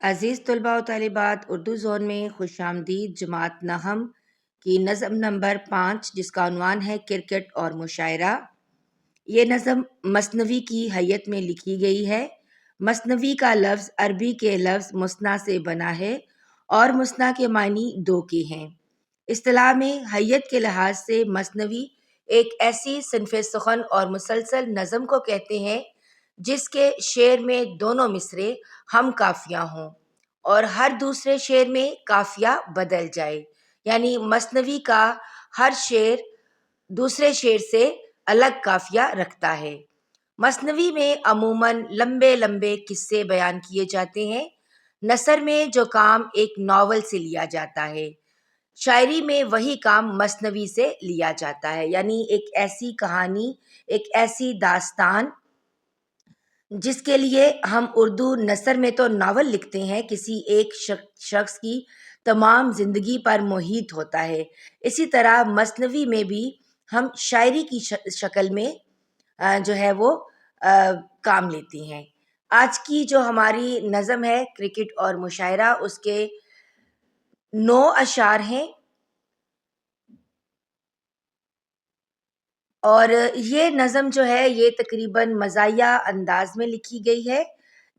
عزیز طلباء و طالبات، اردو زون میں خوش آمدید۔ جماعت نہم کی نظم نمبر 5 جس کا عنوان ہے کرکٹ اور مشاعرہ، یہ نظم مثنوی کی حیت میں لکھی گئی ہے۔ مثنوی کا لفظ عربی کے لفظ مثنیٰ سے بنا ہے اور مثنیٰ کے معنی دو کے ہیں۔ اصطلاح میں حیت کے لحاظ سے مثنوی ایک ایسی صنف سخن اور مسلسل نظم کو کہتے ہیں جس کے شعر میں دونوں مصرے ہم قافیہ ہوں اور ہر دوسرے شعر میں قافیہ بدل جائے، یعنی مثنوی کا ہر شعر دوسرے شعر سے الگ قافیہ رکھتا ہے۔ مثنوی میں عموماً لمبے لمبے قصے بیان کیے جاتے ہیں۔ نثر میں جو کام ایک ناول سے لیا جاتا ہے، شاعری میں وہی کام مثنوی سے لیا جاتا ہے، یعنی ایک ایسی کہانی، ایک ایسی داستان جس کے لیے ہم اردو نثر میں تو ناول لکھتے ہیں، کسی ایک شخص کی تمام زندگی پر محیط ہوتا ہے، اسی طرح مثنوی میں بھی ہم شاعری کی شکل میں جو ہے وہ کام لیتے ہیں۔ آج کی جو ہماری نظم ہے کرکٹ اور مشاعرہ، اس کے 9 اشعار ہیں اور یہ نظم جو ہے یہ تقریباً مزاحیہ انداز میں لکھی گئی ہے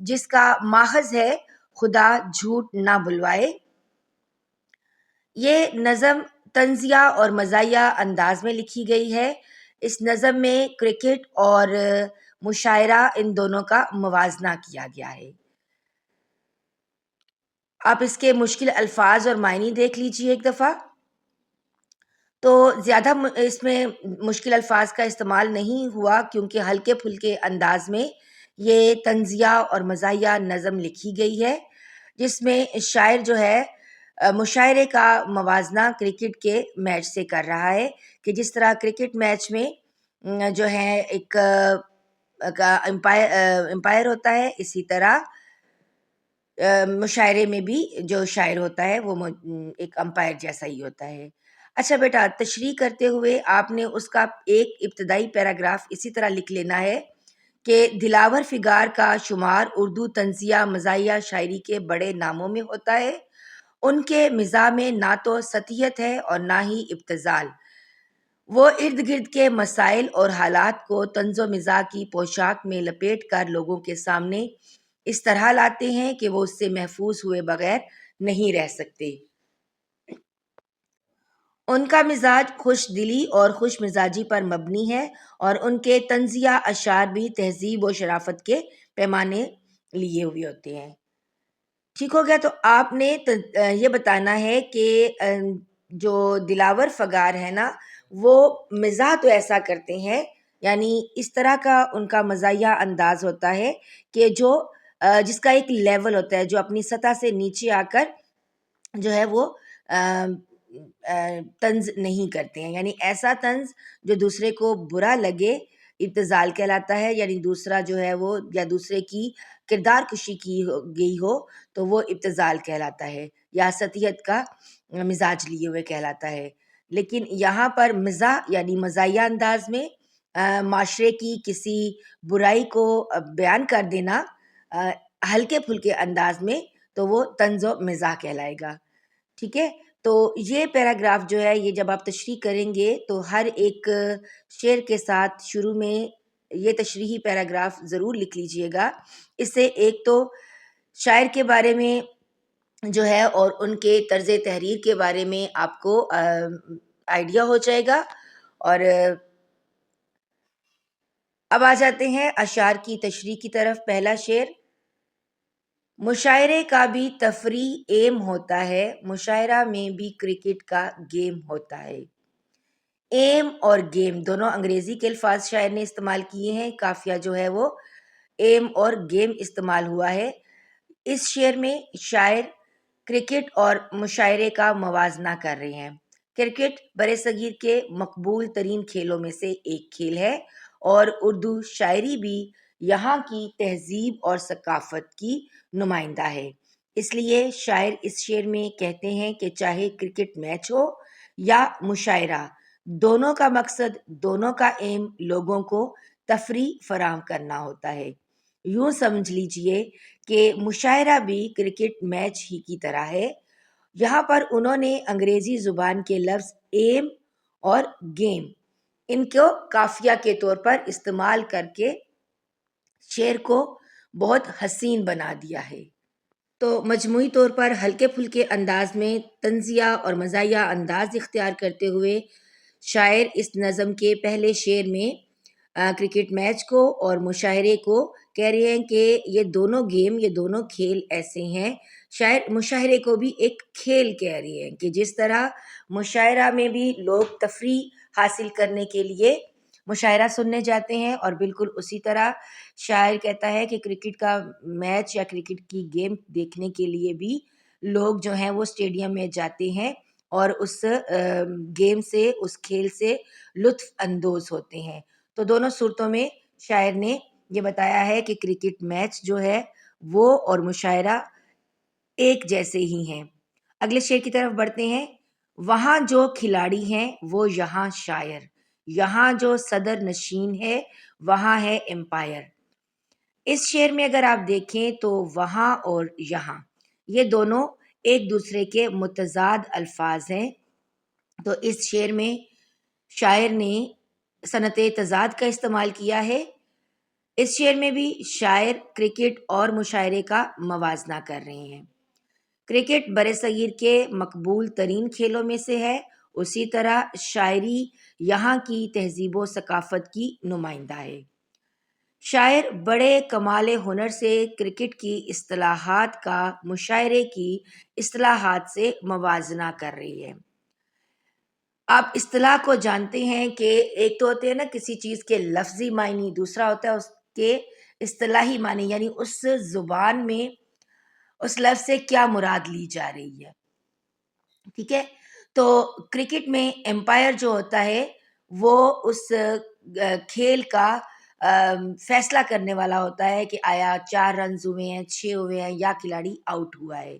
جس کا ماخذ ہے خدا جھوٹ نہ بلوائے۔ یہ نظم طنزیہ اور مزاحیہ انداز میں لکھی گئی ہے۔ اس نظم میں کرکٹ اور مشاعرہ ان دونوں کا موازنہ کیا گیا ہے۔ آپ اس کے مشکل الفاظ اور معنی دیکھ لیجئے ایک دفعہ۔ تو زیادہ اس میں مشکل الفاظ کا استعمال نہیں ہوا کیونکہ ہلکے پھلکے انداز میں یہ طنزیہ اور مزاحیہ نظم لکھی گئی ہے، جس میں شاعر جو ہے مشاعرے کا موازنہ کرکٹ کے میچ سے کر رہا ہے کہ جس طرح کرکٹ میچ میں جو ہے ایک امپائر ہوتا ہے، اسی طرح مشاعرے میں بھی جو شاعر ہوتا ہے وہ ایک امپائر جیسا ہی ہوتا ہے۔ اچھا بیٹا، تشریح کرتے ہوئے آپ نے اس کا ایک ابتدائی پیراگراف اسی طرح لکھ لینا ہے کہ دلاور فگار کا شمار اردو طنزیہ مزاحیہ شاعری کے بڑے ناموں میں ہوتا ہے۔ ان کے مزاح میں نہ تو سطحیت ہے اور نہ ہی ابتذال۔ وہ ارد گرد کے مسائل اور حالات کو طنز و مزاح کی پوشاک میں لپیٹ کر لوگوں کے سامنے اس طرح لاتے ہیں کہ وہ اس سے محفوظ ہوئے بغیر نہیں رہ سکتے۔ ان کا مزاج خوش دلی اور خوش مزاجی پر مبنی ہے اور ان کے طنزیہ اشعار بھی تہذیب و شرافت کے پیمانے لیے ہوئے ہوتے ہیں۔ ٹھیک ہو گیا؟ تو آپ نے یہ بتانا ہے کہ جو دلاور فگار ہے نا، وہ مزاح تو ایسا کرتے ہیں، یعنی اس طرح کا ان کا مزاحیہ انداز ہوتا ہے کہ جو جس کا ایک لیول ہوتا ہے، جو اپنی سطح سے نیچے آ کر جو ہے وہ طنز نہیں کرتے ہیں، یعنی ایسا طنز جو دوسرے کو برا لگے ابتذال کہلاتا ہے، یعنی دوسرا جو ہے وہ یا دوسرے کی کردار کشی کی گئی ہو تو وہ ابتذال کہلاتا ہے یا سطحیت کا مزاج لیے ہوئے کہلاتا ہے۔ لیکن یہاں پر مزاح یعنی مزاحیہ انداز میں معاشرے کی کسی برائی کو بیان کر دینا ہلکے پھلکے انداز میں، تو وہ طنز و مزاح کہلائے گا۔ ٹھیک ہے؟ تو یہ پیراگراف جو ہے یہ جب آپ تشریح کریں گے تو ہر ایک شعر کے ساتھ شروع میں یہ تشریحی پیراگراف ضرور لکھ لیجئے گا۔ اس سے ایک تو شاعر کے بارے میں جو ہے اور ان کے طرز تحریر کے بارے میں آپ کو آئیڈیا ہو جائے گا۔ اور اب آ جاتے ہیں اشعار کی تشریح کی طرف۔ پہلا شعر: مشاعرے کا بھی تفریح ایم ہوتا ہے، مشاعرہ میں بھی کرکٹ کا گیم ہوتا ہے۔ ایم اور گیم دونوں انگریزی کے الفاظ شاعر نے استعمال کیے ہیں، قافیہ جو ہے وہ ایم اور گیم استعمال ہوا ہے۔ اس شعر میں شاعر کرکٹ اور مشاعرے کا موازنہ کر رہے ہیں۔ کرکٹ برصغیر کے مقبول ترین کھیلوں میں سے ایک کھیل ہے اور اردو شاعری بھی یہاں کی تہذیب اور ثقافت کی نمائندہ ہے۔ اس لیے شاعر اس شعر میں کہتے ہیں کہ چاہے کرکٹ میچ ہو یا مشاعرہ، دونوں کا مقصد، دونوں کا ایم لوگوں کو تفریح فراہم کرنا ہوتا ہے۔ یوں سمجھ لیجئے کہ مشاعرہ بھی کرکٹ میچ ہی کی طرح ہے۔ یہاں پر انہوں نے انگریزی زبان کے لفظ ایم اور گیم ان کو قافیہ کے طور پر استعمال کر کے شعر کو بہت حسین بنا دیا ہے۔ تو مجموعی طور پر ہلکے پھلکے انداز میں طنزیہ اور مزاحیہ انداز اختیار کرتے ہوئے شاعر اس نظم کے پہلے شعر میں کرکٹ میچ کو اور مشاعرے کو کہہ رہے ہیں کہ یہ دونوں گیم، یہ دونوں کھیل ایسے ہیں۔ شاعر مشاعرے کو بھی ایک کھیل کہہ رہے ہیں کہ جس طرح مشاعرہ میں بھی لوگ تفریح حاصل کرنے کے لیے مشاعرہ سننے جاتے ہیں، اور بالکل اسی طرح شاعر کہتا ہے کہ کرکٹ کا میچ یا کرکٹ کی گیم دیکھنے کے لیے بھی لوگ جو ہیں وہ اسٹیڈیم میں جاتے ہیں اور اس گیم سے، اس کھیل سے لطف اندوز ہوتے ہیں۔ تو دونوں صورتوں میں شاعر نے یہ بتایا ہے کہ کرکٹ میچ جو ہے وہ اور مشاعرہ ایک جیسے ہی ہیں۔ اگلے شعر کی طرف بڑھتے ہیں۔ وہاں جو کھلاڑی ہیں وہ یہاں شاعر، یہاں جو صدر نشین ہے وہاں ہے امپائر۔ اس شعر میں اگر آپ دیکھیں تو وہاں اور یہاں یہ دونوں ایک دوسرے کے متضاد الفاظ ہیں۔ تو اس شعر میں شاعر نے صنعت تضاد کا استعمال کیا ہے۔ اس شعر میں بھی شاعر کرکٹ اور مشاعرے کا موازنہ کر رہے ہیں۔ کرکٹ برصغیر کے مقبول ترین کھیلوں میں سے ہے، اسی طرح شاعری یہاں کی تہذیب و ثقافت کی نمائندہ ہے۔ شاعر بڑے کمال ہنر سے کرکٹ کی اصطلاحات کا مشاعرے کی اصطلاحات سے موازنہ کر رہی ہے۔ آپ اصطلاح کو جانتے ہیں کہ ایک تو ہوتے ہیں نا کسی چیز کے لفظی معنی، دوسرا ہوتا ہے اس کے اصطلاحی معنی، یعنی اس زبان میں اس لفظ سے کیا مراد لی جا رہی ہے۔ ٹھیک ہے، تو کرکٹ میں امپائر جو ہوتا ہے وہ اس کھیل کا فیصلہ کرنے والا ہوتا ہے کہ آیا 4 رنز ہوئے ہیں، 6 ہوئے ہیں یا کھلاڑی آؤٹ ہوا ہے۔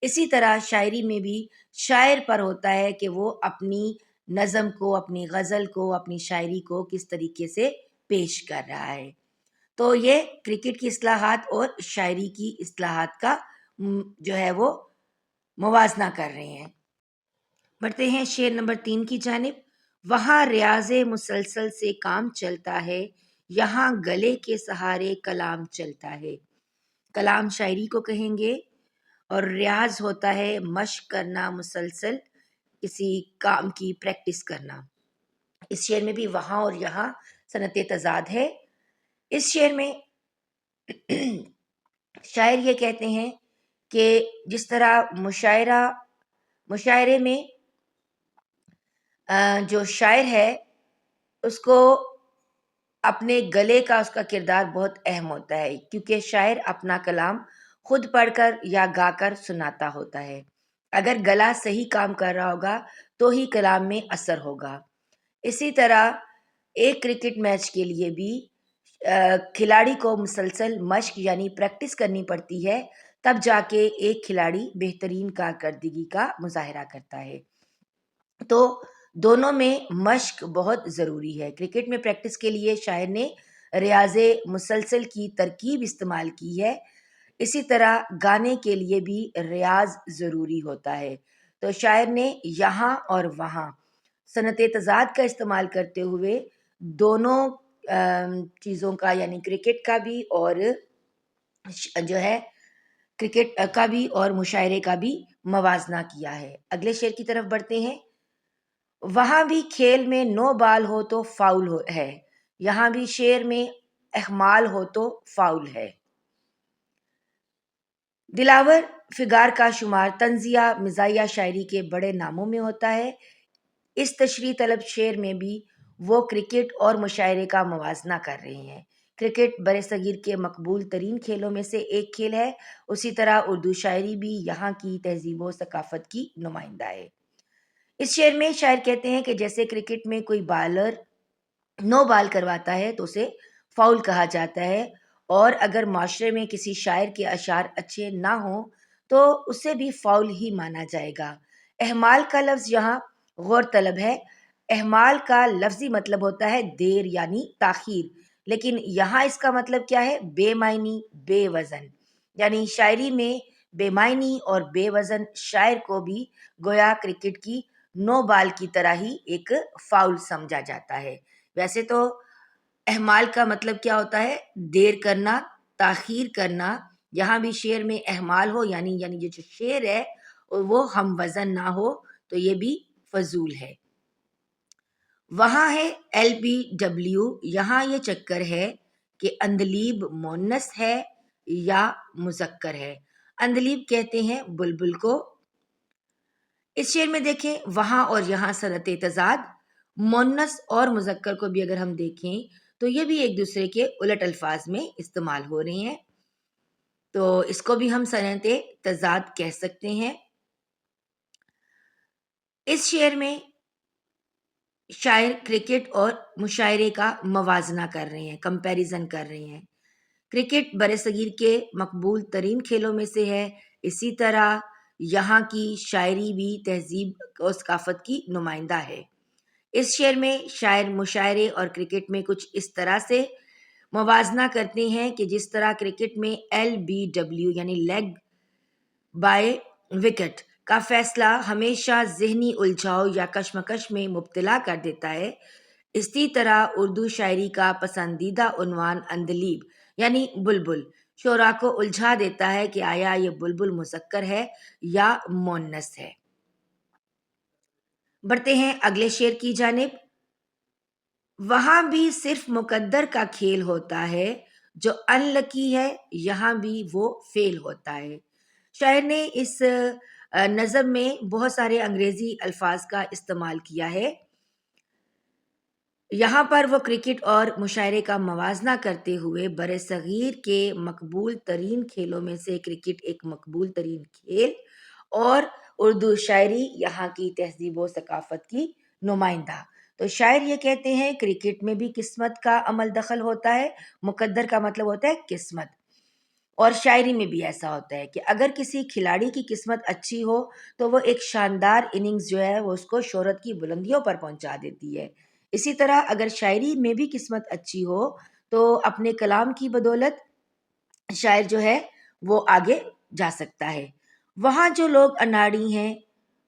اسی طرح شاعری میں بھی شاعر پر ہوتا ہے کہ وہ اپنی نظم کو، اپنی غزل کو، اپنی شاعری کو کس طریقے سے پیش کر رہا ہے۔ تو یہ کرکٹ کی اصطلاحات اور شاعری کی اصطلاحات کا جو ہے وہ موازنہ کر رہے ہیں۔ بڑھتے ہیں شعر نمبر 3 کی جانب۔ وہاں ریاض مسلسل سے کام چلتا ہے، یہاں گلے کے سہارے کلام چلتا ہے۔ کلام شاعری کو کہیں گے، اور ریاض ہوتا ہے مشق کرنا، مسلسل کسی کام کی پریکٹس کرنا۔ اس شعر میں بھی وہاں اور یہاں صنعت تضاد ہے۔ اس شعر میں شاعر یہ کہتے ہیں کہ جس طرح مشاعرے میں جو شاعر ہے اس کو اپنے گلے کا، اس کا کردار بہت اہم ہوتا ہے، کیونکہ شاعر اپنا کلام خود پڑھ کر یا گا کر سناتا ہوتا ہے۔ اگر گلا صحیح کام کر رہا ہوگا تو ہی کلام میں اثر ہوگا۔ اسی طرح ایک کرکٹ میچ کے لیے بھی کھلاڑی کو مسلسل مشق یعنی پریکٹس کرنی پڑتی ہے، تب جا کے ایک کھلاڑی بہترین کارکردگی کا مظاہرہ کرتا ہے۔ تو دونوں میں مشق بہت ضروری ہے۔ کرکٹ میں پریکٹس کے لیے شاعر نے ریاض مسلسل کی ترکیب استعمال کی ہے، اسی طرح گانے کے لیے بھی ریاض ضروری ہوتا ہے۔ تو شاعر نے یہاں اور وہاں صنعت تضاد کا استعمال کرتے ہوئے دونوں چیزوں کا، یعنی کرکٹ کا بھی اور جو ہے کرکٹ کا بھی اور مشاعرے کا بھی موازنہ کیا ہے۔ اگلے شعر کی طرف بڑھتے ہیں۔ وہاں بھی کھیل میں نو بال ہو تو فاؤل ہے، یہاں بھی شعر میں احمال ہو تو فاؤل ہے۔ دلاور فگار کا شمار طنزیہ مزاحیہ شاعری کے بڑے ناموں میں ہوتا ہے۔ اس تشریح طلب شعر میں بھی وہ کرکٹ اور مشاعرے کا موازنہ کر رہے ہیں۔ کرکٹ برصغیر کے مقبول ترین کھیلوں میں سے ایک کھیل ہے، اسی طرح اردو شاعری بھی یہاں کی تہذیب و ثقافت کی نمائندہ ہے۔ اس شعر میں شاعر کہتے ہیں کہ جیسے کرکٹ میں کوئی بالر نو بال کرواتا ہے تو اسے فاؤل کہا جاتا ہے، اور اگر معاشرے میں کسی شاعر کے اشعار اچھے نہ ہوں تو اسے بھی فاؤل ہی مانا جائے گا۔ احمال کا لفظ یہاں غور طلب ہے۔ احمال کا لفظی مطلب ہوتا ہے دیر یعنی تاخیر، لیکن یہاں اس کا مطلب کیا ہے؟ بے معنی، بے وزن۔ یعنی شاعری میں بے معنی اور بے وزن شاعر کو بھی گویا کرکٹ کی نو بال کی طرح ہی ایک فاؤل سمجھا جاتا ہے۔ ویسے تو اہمال کا مطلب کیا ہوتا ہے؟ دیر کرنا، تاخیر کرنا۔ یہاں بھی شعر میں اہمال ہو یعنی یہ جو شعر ہے وہ ہم وزن نہ ہو تو یہ بھی فضول ہے۔ وہاں ہے LBW، یہاں یہ چکر ہے کہ اندلیب مونس ہے یا مذکر ہے۔ اندلیب کہتے ہیں بلبل کو۔ اس شعر میں دیکھیں وہاں اور یہاں صنعت تضاد، مونس اور مذکر کو بھی اگر ہم دیکھیں تو یہ بھی ایک دوسرے کے الٹ الفاظ میں استعمال ہو رہے ہیں، تو اس کو بھی ہم صنعت تضاد کہہ سکتے ہیں۔ اس شعر میں شاعر کرکٹ اور مشاعرے کا موازنہ کر رہے ہیں، کمپیریزن کر رہے ہیں۔ کرکٹ برصغیر کے مقبول ترین کھیلوں میں سے ہے، اسی طرح یہاں کی شاعری بھی تہذیب اور ثقافت کی نمائندہ ہے۔ اس شعر میں شاعر مشاعرے اور کرکٹ میں کچھ اس طرح سے موازنہ کرتے ہیں کہ جس طرح کرکٹ میں LBW یعنی لیگ بائے وکٹ کا فیصلہ ہمیشہ ذہنی الجھاؤ یا کشمکش میں مبتلا کر دیتا ہے، اسی طرح اردو شاعری کا پسندیدہ عنوان اندلیب یعنی بلبل شعراء کو الجھا دیتا ہے کہ آیا یہ بلبل مذکر ہے یا مونس ہے۔ بڑھتے ہیں اگلے شعر کی جانب۔ وہاں بھی صرف مقدر کا کھیل ہوتا ہے، جو ان لکی ہے یہاں بھی وہ فیل ہوتا ہے۔ شاعر نے اس نظم میں بہت سارے انگریزی الفاظ کا استعمال کیا ہے۔ یہاں پر وہ کرکٹ اور مشاعرے کا موازنہ کرتے ہوئے برصغیر کے مقبول ترین کھیلوں میں سے کرکٹ ایک مقبول ترین کھیل اور اردو شاعری یہاں کی تہذیب و ثقافت کی نمائندہ۔ تو شاعر یہ کہتے ہیں کرکٹ میں بھی قسمت کا عمل دخل ہوتا ہے، مقدر کا مطلب ہوتا ہے قسمت، اور شاعری میں بھی ایسا ہوتا ہے کہ اگر کسی کھلاڑی کی قسمت اچھی ہو تو وہ ایک شاندار اننگز جو ہے وہ اس کو شہرت کی بلندیوں پر پہنچا دیتی ہے۔ اسی طرح اگر شاعری میں بھی قسمت اچھی ہو تو اپنے کلام کی بدولت شاعر جو ہے وہ آگے جا سکتا ہے۔ وہاں جو لوگ اناڑی ہیں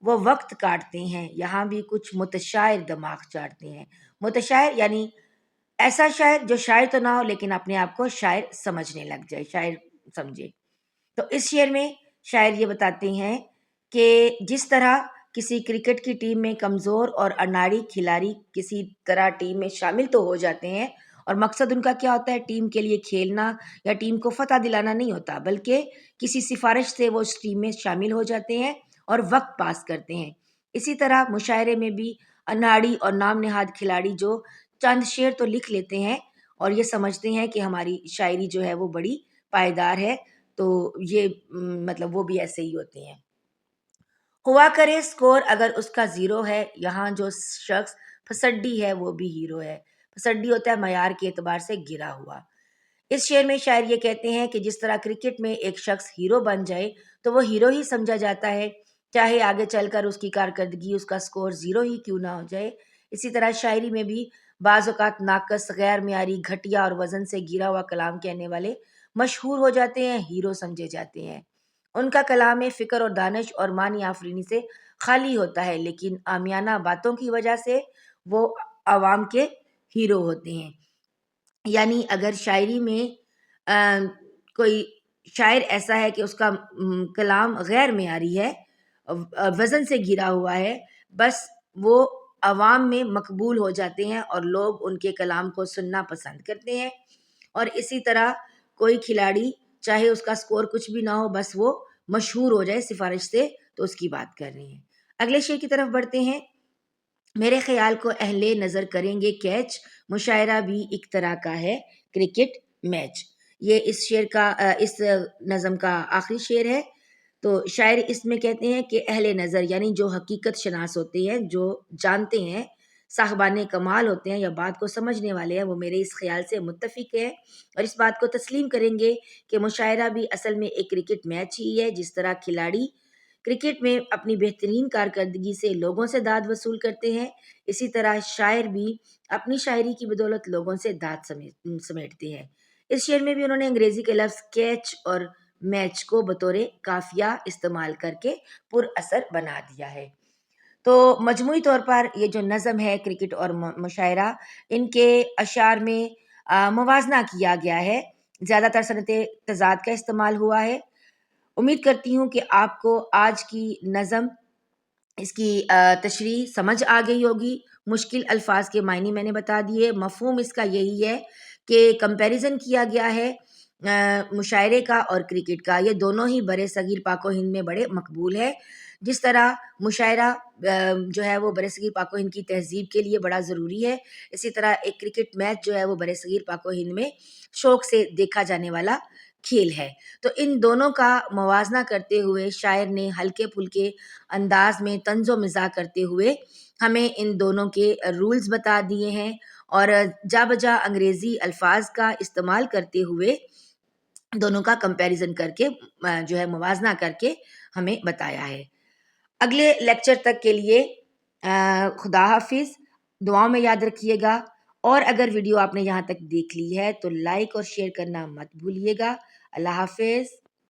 وہ وقت کاٹتے ہیں، یہاں بھی کچھ متشاعر دماغ چاٹتے ہیں۔ متشاعر یعنی ایسا شاعر جو شاعر تو نہ ہو لیکن اپنے آپ کو شاعر سمجھنے لگ جائے، شاعر سمجھے۔ تو اس شعر میں شاعر یہ بتاتے ہیں کہ جس طرح کسی کرکٹ کی ٹیم میں کمزور اور اناڑی کھلاڑی کسی طرح ٹیم میں شامل تو ہو جاتے ہیں، اور مقصد ان کا کیا ہوتا ہے؟ ٹیم کے لیے کھیلنا یا ٹیم کو فتح دلانا نہیں ہوتا، بلکہ کسی سفارش سے وہ اس ٹیم میں شامل ہو جاتے ہیں اور وقت پاس کرتے ہیں۔ اسی طرح مشاعرے میں بھی اناڑی اور نام نہاد کھلاڑی جو چند شعر تو لکھ لیتے ہیں اور یہ سمجھتے ہیں کہ ہماری شاعری جو ہے وہ بڑی پائیدار ہے، تو یہ مطلب وہ بھی ایسے ہی ہوتے ہیں۔ ہوا کرے سکور اگر اس کا زیرو ہے، یہاں جو شخص پھسڈی ہے وہ بھی ہیرو ہے۔ پھسڈی ہوتا ہے معیار کے اعتبار سے گرا ہوا۔ اس شعر میں شاعر یہ کہتے ہیں کہ جس طرح کرکٹ میں ایک شخص ہیرو بن جائے تو وہ ہیرو ہی سمجھا جاتا ہے، چاہے آگے چل کر اس کی کارکردگی اس کا سکور زیرو ہی کیوں نہ ہو جائے۔ اسی طرح شاعری میں بھی بعض اوقات ناقص، غیر معیاری، گھٹیا اور وزن سے گرا ہوا کلام کہنے والے مشہور ہو جاتے ہیں، ہیرو سمجھے جاتے ہیں۔ ان کا کلام فکر اور دانش اور معنی آفرینی سے خالی ہوتا ہے، لیکن عامیانہ باتوں کی وجہ سے وہ عوام کے ہیرو ہوتے ہیں۔ یعنی اگر شاعری میں کوئی شاعر ایسا ہے کہ اس کا کلام غیر معیاری ہے، وزن سے گھرا ہوا ہے، بس وہ عوام میں مقبول ہو جاتے ہیں اور لوگ ان کے کلام کو سننا پسند کرتے ہیں۔ اور اسی طرح کوئی کھلاڑی چاہے اس کا سکور کچھ بھی نہ ہو، بس وہ مشہور ہو جائے سفارش سے، تو اس کی بات کر رہے ہیں۔ اگلے شعر کی طرف بڑھتے ہیں۔ میرے خیال کو اہل نظر کریں گے کیچ، مشاعرہ بھی ایک طرح کا ہے کرکٹ میچ۔ یہ اس نظم کا آخری شعر ہے۔ تو شاعر اس میں کہتے ہیں کہ اہل نظر یعنی جو حقیقت شناس ہوتے ہیں، جو جانتے ہیں، صاحبان کمال ہوتے ہیں یا بات کو سمجھنے والے ہیں، وہ میرے اس خیال سے متفق ہیں اور اس بات کو تسلیم کریں گے کہ مشاعرہ بھی اصل میں ایک کرکٹ میچ ہی ہے۔ جس طرح کھلاڑی کرکٹ میں اپنی بہترین کارکردگی سے لوگوں سے داد وصول کرتے ہیں، اسی طرح شاعر بھی اپنی شاعری کی بدولت لوگوں سے داد سمیٹتے ہیں۔ اس شعر میں بھی انہوں نے انگریزی کے لفظ کیچ اور میچ کو بطور قافیہ استعمال کر کے پر اثر بنا دیا ہے۔ تو مجموعی طور پر یہ جو نظم ہے کرکٹ اور مشاعرہ، ان کے اشعار میں موازنہ کیا گیا ہے، زیادہ تر صنعت تضاد کا استعمال ہوا ہے۔ امید کرتی ہوں کہ آپ کو آج کی نظم، اس کی تشریح سمجھ آ گئی ہوگی۔ مشکل الفاظ کے معنی میں نے بتا دیے، مفہوم اس کا یہی ہے کہ کمپیریزن کیا گیا ہے مشاعرے کا اور کرکٹ کا، یہ دونوں ہی برِ صغیر پاک و ہند میں بڑے مقبول ہے۔ جس طرح مشاعرہ جو ہے وہ برِ صغیر پاک و ہند کی تہذیب کے لیے بڑا ضروری ہے، اسی طرح ایک کرکٹ میچ جو ہے وہ برِ صغیر پاک و ہند میں شوق سے دیکھا جانے والا کھیل ہے۔ تو ان دونوں کا موازنہ کرتے ہوئے شاعر نے ہلکے پھلکے انداز میں طنز و مزاح کرتے ہوئے ہمیں ان دونوں کے رولز بتا دیے ہیں، اور جا بجا انگریزی الفاظ کا استعمال کرتے ہوئے دونوں کا کمپیریزن کر کے جو ہے موازنہ کر کے ہمیں بتایا ہے۔ اگلے لیکچر تک کے لیے خدا حافظ، دعاؤں میں یاد رکھیے گا، اور اگر ویڈیو آپ نے یہاں تک دیکھ لی ہے تو لائک اور شیئر کرنا مت بھولیے گا۔ اللہ حافظ۔